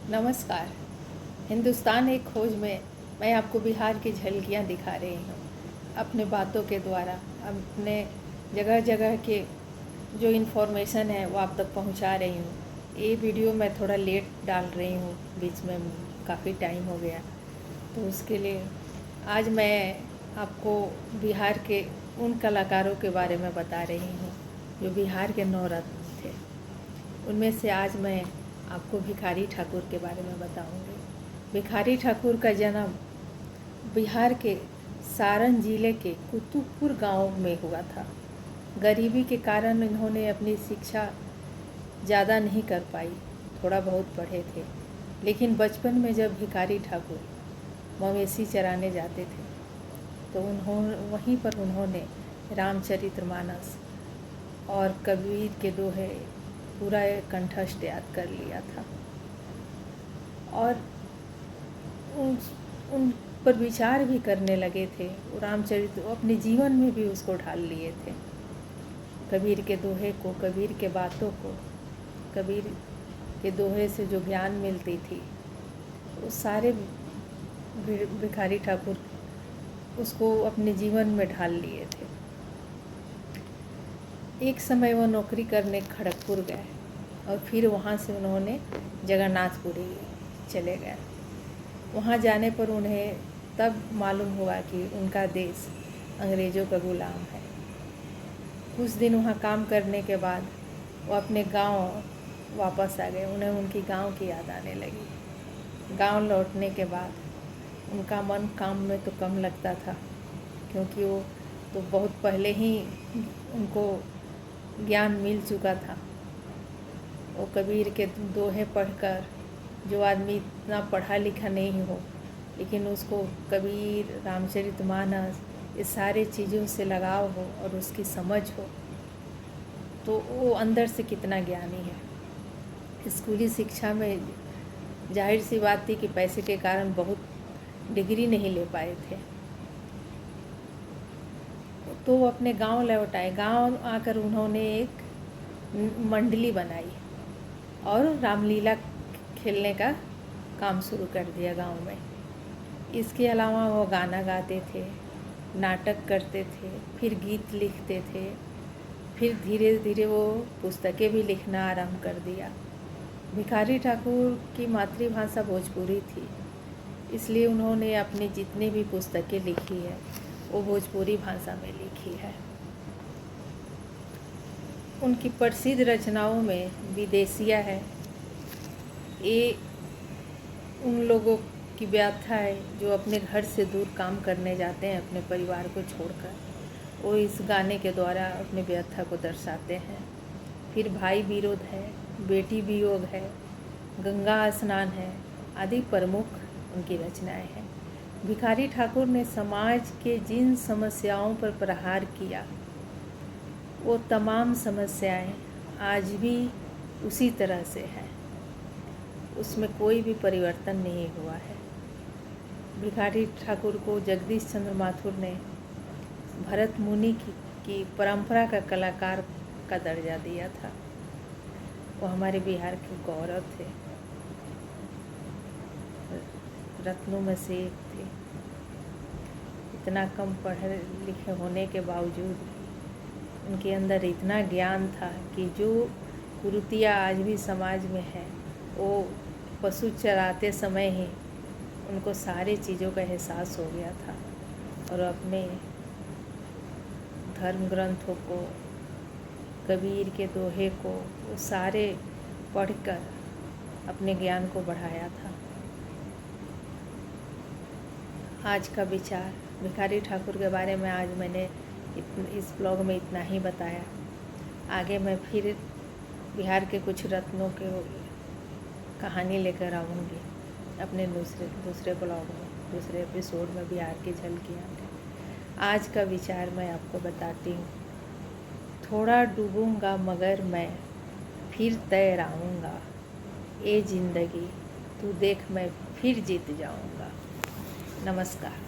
नमस्कार। हिंदुस्तान एक खोज में मैं आपको बिहार की झलकियाँ दिखा रही हूँ अपने बातों के द्वारा। अपने जगह जगह के जो इन्फॉर्मेशन है वो आप तक पहुँचा रही हूँ। ये वीडियो मैं थोड़ा लेट डाल रही हूँ, बीच में काफ़ी टाइम हो गया, तो उसके लिए आज मैं आपको बिहार के उन कलाकारों के बारे में बता रही हूँ जो बिहार के नवरत्न थे। उनमें से आज मैं आपको भिखारी ठाकुर के बारे में बताऊंगी। भिखारी ठाकुर का जन्म बिहार के सारण जिले के कुतुबपुर गांव में हुआ था। गरीबी के कारण इन्होंने अपनी शिक्षा ज़्यादा नहीं कर पाई, थोड़ा बहुत पढ़े थे, लेकिन बचपन में जब भिखारी ठाकुर मवेशी चराने जाते थे तो वहीं पर उन्होंने रामचरितमानस और कबीर के दोहे पूरा कंठस्थ याद कर लिया था और उन पर विचार भी करने लगे थे। रामचरित अपने जीवन में भी उसको ढाल लिए थे। कबीर के दोहे को, कबीर के बातों को, कबीर के दोहे से जो ज्ञान मिलती थी वो सारे भिखारी ठाकुर उसको अपने जीवन में ढाल लिए थे। एक समय वो नौकरी करने खड़गपुर गए और फिर वहाँ से उन्होंने जगन्नाथपुरी चले गए। वहाँ जाने पर उन्हें तब मालूम हुआ कि उनका देश अंग्रेज़ों का गुलाम है। कुछ दिन वहाँ काम करने के बाद वो अपने गांव वापस आ गए। उन्हें उनकी गांव की याद आने लगी। गांव लौटने के बाद उनका मन काम में तो कम लगता था, क्योंकि वो तो बहुत पहले ही उनको ज्ञान मिल चुका था। वो कबीर के दोहे पढ़कर, जो आदमी इतना पढ़ा लिखा नहीं हो लेकिन उसको कबीर, रामचरितमानस, ये सारे चीज़ों से लगाव हो और उसकी समझ हो, तो वो अंदर से कितना ज्ञानी है। स्कूली शिक्षा में जाहिर सी बात थी कि पैसे के कारण बहुत डिग्री नहीं ले पाए थे, तो वो अपने गांव लौट आए। गांव आकर उन्होंने एक मंडली बनाई और रामलीला खेलने का काम शुरू कर दिया गांव में। इसके अलावा वो गाना गाते थे, नाटक करते थे, फिर गीत लिखते थे, फिर धीरे धीरे वो पुस्तकें भी लिखना आरंभ कर दिया। भिखारी ठाकुर की मातृभाषा भोजपुरी थी, इसलिए उन्होंने अपनी जितनी भी पुस्तकें लिखी है वो भोजपुरी भाषा में लिखी है। उनकी प्रसिद्ध रचनाओं में विदेशिया है। ये उन लोगों की व्याख्या है जो अपने घर से दूर काम करने जाते हैं अपने परिवार को छोड़कर। वो इस गाने के द्वारा अपने व्याख्या को दर्शाते हैं। फिर भाई विरोध है, बेटी वियोग है, गंगा स्नान है आदि प्रमुख उनकी रचनाएं हैं। भिखारी ठाकुर ने समाज के जिन समस्याओं पर प्रहार किया, वो तमाम समस्याएं आज भी उसी तरह से हैं, उसमें कोई भी परिवर्तन नहीं हुआ है। भिखारी ठाकुर को जगदीश चंद्र माथुर ने भरत मुनि की परंपरा का कलाकार का दर्जा दिया था। वो हमारे बिहार के गौरव थे, रत्नों में से एक थे। इतना कम पढ़े लिखे होने के बावजूद उनके अंदर इतना ज्ञान था कि जो कुरीतियाँ आज भी समाज में है, वो पशु चराते समय ही उनको सारे चीज़ों का एहसास हो गया था और अपने धर्म ग्रंथों को, कबीर के दोहे को, वो सारे पढ़कर अपने ज्ञान को बढ़ाया था। आज का विचार भिखारी ठाकुर के बारे में आज मैंने इस ब्लॉग में इतना ही बताया। आगे मैं फिर बिहार के कुछ रत्नों के कहानी लेकर आऊँगी अपने दूसरे ब्लॉग में, दूसरे एपिसोड में बिहार की झलकियाँ में। आज का विचार मैं आपको बताती हूँ। थोड़ा डूबूंगा मगर मैं फिर तैर आऊँगा, ए जिंदगी तू देख मैं फिर जीत जाऊँगा। नमस्कार।